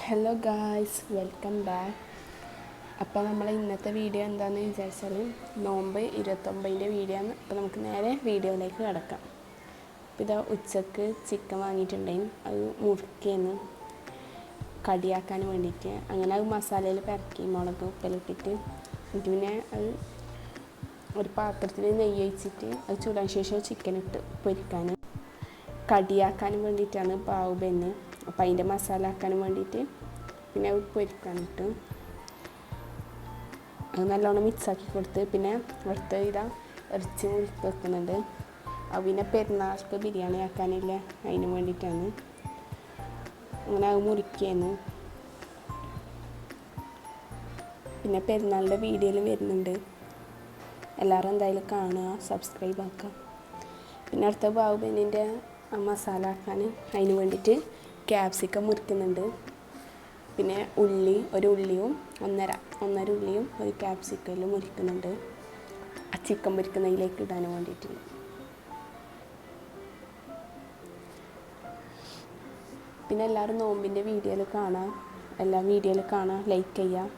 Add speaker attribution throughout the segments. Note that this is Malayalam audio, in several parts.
Speaker 1: Hello guys, welcome back. അപ്പോൾ നമ്മൾ ഇന്നത്തെ വീഡിയോ എന്താണെന്ന് വിചാരിച്ചാൽ നോമ്പ് 29ൻ്റെ വീഡിയോ ആണ്. അപ്പോൾ നമുക്ക് നേരെ വീഡിയോയിലേക്ക് കിടക്കാം. അപ്പോൾ ഇതാ ഉച്ചക്ക് ചിക്കൻ വാങ്ങിയിട്ടുണ്ടെങ്കിൽ അത് മുറിക്കുന്നു കടിയാക്കാൻ വേണ്ടിയിട്ട്. അങ്ങനെ അത് മസാലയിൽ പെരക്കി മുളക് ഉപ്പിലിട്ടിട്ട് എന്നിട്ട് പിന്നെ അത് ഒരു പാത്രത്തിൽ നെയ്യ് ഒഴിച്ചിട്ട് അത് ചൂടാൻ ശേഷം ചിക്കൻ ഇട്ട് പൊരിക്കാൻ കടിയാക്കാനും വേണ്ടിയിട്ടാണ് പാവുബെന്ന്. അപ്പോൾ അതിൻ്റെ മസാല ആക്കാനും വേണ്ടിയിട്ട് പിന്നെ അത് പൊരിക്കാനിട്ട് അത് നല്ലോണം മിക്സാക്കി കൊടുത്ത് പിന്നെ അടുത്ത ഇതാ ഇറച്ചി മുറിച്ച് വെക്കുന്നുണ്ട്. അത് പിന്നെ പെരുന്നാൾക്ക് ബിരിയാണി ആക്കാനില്ല, അതിന് വേണ്ടിയിട്ടാണ്. അങ്ങനെ അത് മുറിക്കുന്നു. പിന്നെ പെരുന്നാളിൻ്റെ വീഡിയോയിൽ വരുന്നുണ്ട്, എല്ലാവരും എന്തായാലും കാണുക, സബ്സ്ക്രൈബ് ആക്കുക. പിന്നെ അടുത്ത ബാഹുബലിൻ്റെ മസാല ആക്കാൻ അതിന് വേണ്ടിയിട്ട് ക്യാപ്സിക്കം മുറിക്കുന്നുണ്ട്. പിന്നെ ഒരു ഉള്ളിയും ഒന്നര ഉള്ളിയും ഒരു ക്യാപ്സിക്കലും മുറിക്കുന്നുണ്ട് ആ ചിക്കൻ മുറിക്കുന്നതിലേക്ക് ഇടാൻ വേണ്ടിയിട്ട്. പിന്നെ എല്ലാവരും നോമ്പിൻ്റെ വീഡിയോയിൽ കാണാം, എല്ലാ വീഡിയോയിൽ കാണാം, ലൈക്ക് ചെയ്യുക.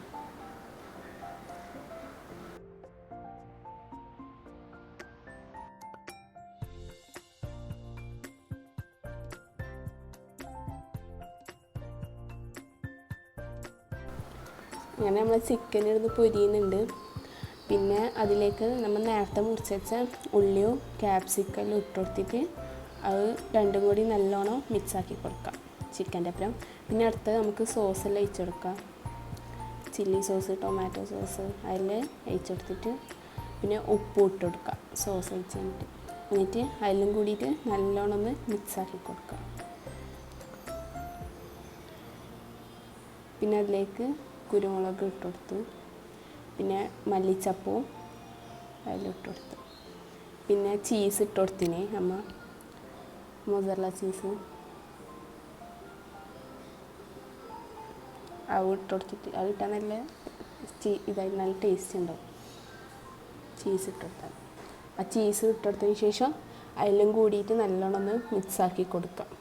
Speaker 1: അങ്ങനെ നമ്മൾ ചിക്കൻ ഇടുന്ന് പൊരിയുന്നുണ്ട്. പിന്നെ അതിലേക്ക് നമ്മൾ നേരത്തെ മുറിച്ച് വെച്ച ഉള്ളിയും ക്യാപ്സിക്കലും ഇട്ട് കൊടുത്തിട്ട് അത് രണ്ടും കൂടി നല്ലോണം മിക്സാക്കി കൊടുക്കാം ചിക്കൻ്റെ ഒപ്പം. പിന്നെ അടുത്ത് നമുക്ക് സോസെല്ലാം ഒഴിച്ചെടുക്കാം, ചില്ലി സോസ്, ടൊമാറ്റോ സോസ് അതിൽ ഒഴിച്ചെടുത്തിട്ട് പിന്നെ ഉപ്പ് ഇട്ട് കൊടുക്കാം സോസ് ഒഴിച്ചിട്ട്. എന്നിട്ട് അതിലും കൂടിയിട്ട് നല്ലോണം ഒന്ന് മിക്സാക്കി കൊടുക്കാം. പിന്നെ അതിലേക്ക് കുരുമുളക് ഇട്ട് കൊടുത്തു, പിന്നെ മല്ലിച്ചപ്പവും അതിലിട്ട് കൊടുത്തു. പിന്നെ ചീസ് ഇട്ട് കൊടുത്തിനെ അമ്മ, മൊസറല്ല ചീസ് അത് ഇട്ട് കൊടുത്തിട്ട് അത് ഇട്ടാൽ നല്ല ഇതായി നല്ല ടേസ്റ്റ് ഉണ്ടാവും ചീസ് ഇട്ട് കൊടുത്താൽ. ആ ചീസ് ഇട്ട് കൊടുത്തതിന് ശേഷം അതിലും കൂടിയിട്ട് നല്ലോണം ഒന്ന് മിക്സാക്കി കൊടുക്കാം.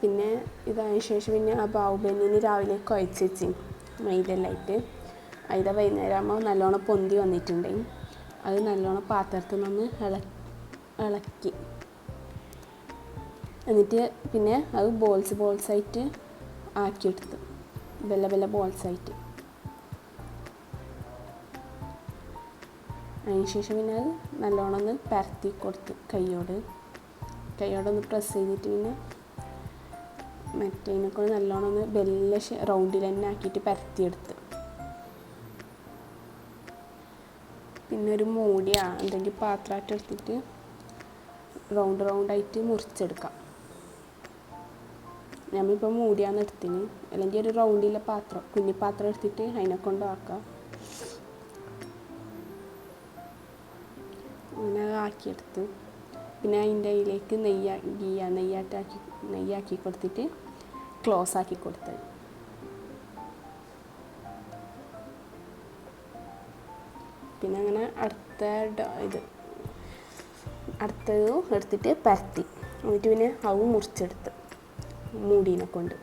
Speaker 1: പിന്നെ ഇതായതിനു ശേഷം പിന്നെ ആ ബാഹുബലിന് രാവിലെ കുഴച്ച് വെച്ച് മൈദെല്ലായിട്ട് അതിൻ്റെ വൈകുന്നേരം ആകുമ്പോൾ നല്ലോണം പൊന്തി വന്നിട്ടുണ്ടെങ്കിൽ അത് നല്ലോണം പാത്രത്തിൽ നിന്ന് ഇളക്കി എന്നിട്ട് പിന്നെ അത് ബോൾസായിട്ട് ആക്കിയെടുത്ത് വെല്ല ബോൾസായിട്ട്. അതിന് ശേഷം പിന്നെ അത് നല്ലോണം ഒന്ന് പരത്തി കൊടുത്ത് കൈയോടൊന്ന് പ്രസ് ചെയ്തിട്ട് പിന്നെ മറ്റേതിനൊക്കെ നല്ലോണം ഒന്ന് വലിയ റൗണ്ടിൽ തന്നെ ആക്കിയിട്ട് പരത്തിയെടുത്ത് പിന്നെ ഒരു മൂടിയോ എന്തെങ്കിലും പാത്രമായിട്ട് എടുത്തിട്ട് റൗണ്ടായിട്ട് മുറിച്ചെടുക്കാം. നമ്മളിപ്പോൾ മൂടിയാണ് എടുത്തിന്, അല്ലെങ്കിൽ ഒരു റൗണ്ടിലെ പാത്രം കുഞ്ഞി പാത്രം എടുത്തിട്ട് അതിനെ കൊണ്ടാക്കാം. അങ്ങനെ ആക്കിയെടുത്ത് പിന്നെ അതിൻ്റെ അതിലേക്ക് നെയ്യാക്കി കൊടുത്തിട്ട് ക്ലോസ് ആക്കി കൊടുത്തത്. പിന്നെ അങ്ങനെ അടുത്തത് എടുത്തിട്ട് പരത്തി എന്നിട്ട് പിന്നെ അവും മുറിച്ചെടുത്ത് മൂടീനെ കൊണ്ട്.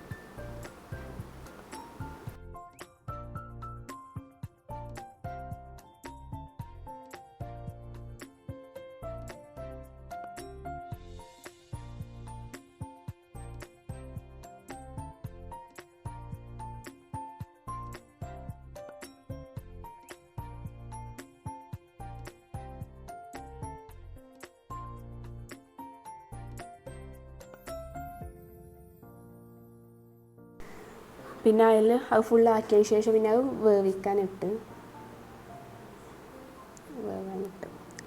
Speaker 1: പിന്നെ അതിൽ അത് ഫുള്ളാക്കിയതിന് ശേഷം പിന്നെ അത് വേവാനിട്ട്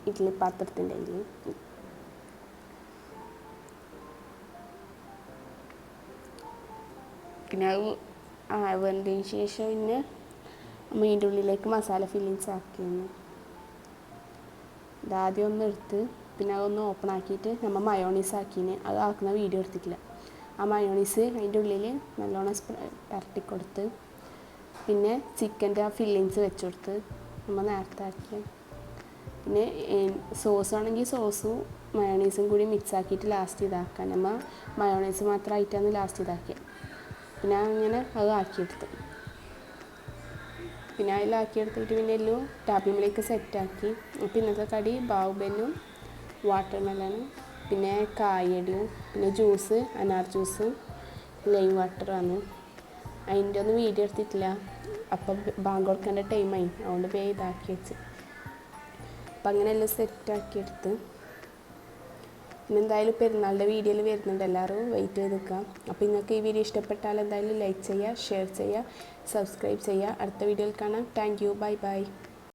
Speaker 1: ഇഡ്ഡലി പാത്രത്തിൻ്റെ അതിൽ പിന്നെ അത് വെന്തതിന് ശേഷം പിന്നെ മീൻ്റെ ഉള്ളിലേക്ക് മസാല ഫില്ലിങ്സ് ആക്കിയിരുന്നു. ഇതാദ്യം ഒന്ന് എടുത്ത് പിന്നെ അതൊന്ന് ഓപ്പൺ ആക്കിയിട്ട് നമ്മൾ മയോണീസ് ആക്കിന്, അത് ആക്കുന്ന വീഡിയോ എടുത്തിട്ടില്ല. ആ മയോണീസ് അതിൻ്റെ ഉള്ളിൽ നല്ലോണം പരട്ടി കൊടുത്ത് പിന്നെ ചിക്കൻ്റെ ആ ഫില്ലിങ്സ് വെച്ച് കൊടുത്ത് നമ്മൾ നേരത്തെ ആക്കിയ. പിന്നെ സോസ് ആണെങ്കിൽ സോസും മയോണൈസും കൂടി മിക്സ് ആക്കിയിട്ട് ലാസ്റ്റ് ഇതാക്കാൻ. നമ്മൾ മയോണൈസ് മാത്രമായിട്ടാണ് ലാസ്റ്റ് ഇതാക്കിയത്. പിന്നെ അങ്ങനെ അത് ആക്കിയെടുത്ത്, പിന്നെ അതിലാക്കിയെടുത്തിട്ട് പിന്നെ എല്ലാം ടാപ്പിലേക്ക് സെറ്റാക്കി. അപ്പോൾ ഇന്നത്തെ കടി ബാവുബന്നും വാട്ടർ മെലണും പിന്നെ കായടിയും പിന്നെ ജ്യൂസ് അനാർ ജ്യൂസ് ലൈം വാട്ടറാണ്. അതിൻ്റെ ഒന്നും വീഡിയോ എടുത്തിട്ടില്ല. അപ്പം ബാങ്ക് കൊടുക്കേണ്ട ടൈമായി, അതുകൊണ്ട് പേ ഇതാക്കി വെച്ച്. അപ്പം അങ്ങനെ എല്ലാം സെറ്റാക്കിയെടുത്ത് പിന്നെ എന്തായാലും പെരുന്നാളിൻ്റെ വീഡിയോയിൽ വരുന്നുണ്ട്, എല്ലാവരും വെയിറ്റ് ചെയ്ത് നിൽക്കാം. അപ്പോൾ നിങ്ങൾക്ക് ഈ വീഡിയോ ഇഷ്ടപ്പെട്ടാൽ എന്തായാലും ലൈക്ക് ചെയ്യുക, ഷെയർ ചെയ്യുക, സബ്സ്ക്രൈബ് ചെയ്യുക. അടുത്ത വീഡിയോയിൽ കാണാം. Thank you, bye bye.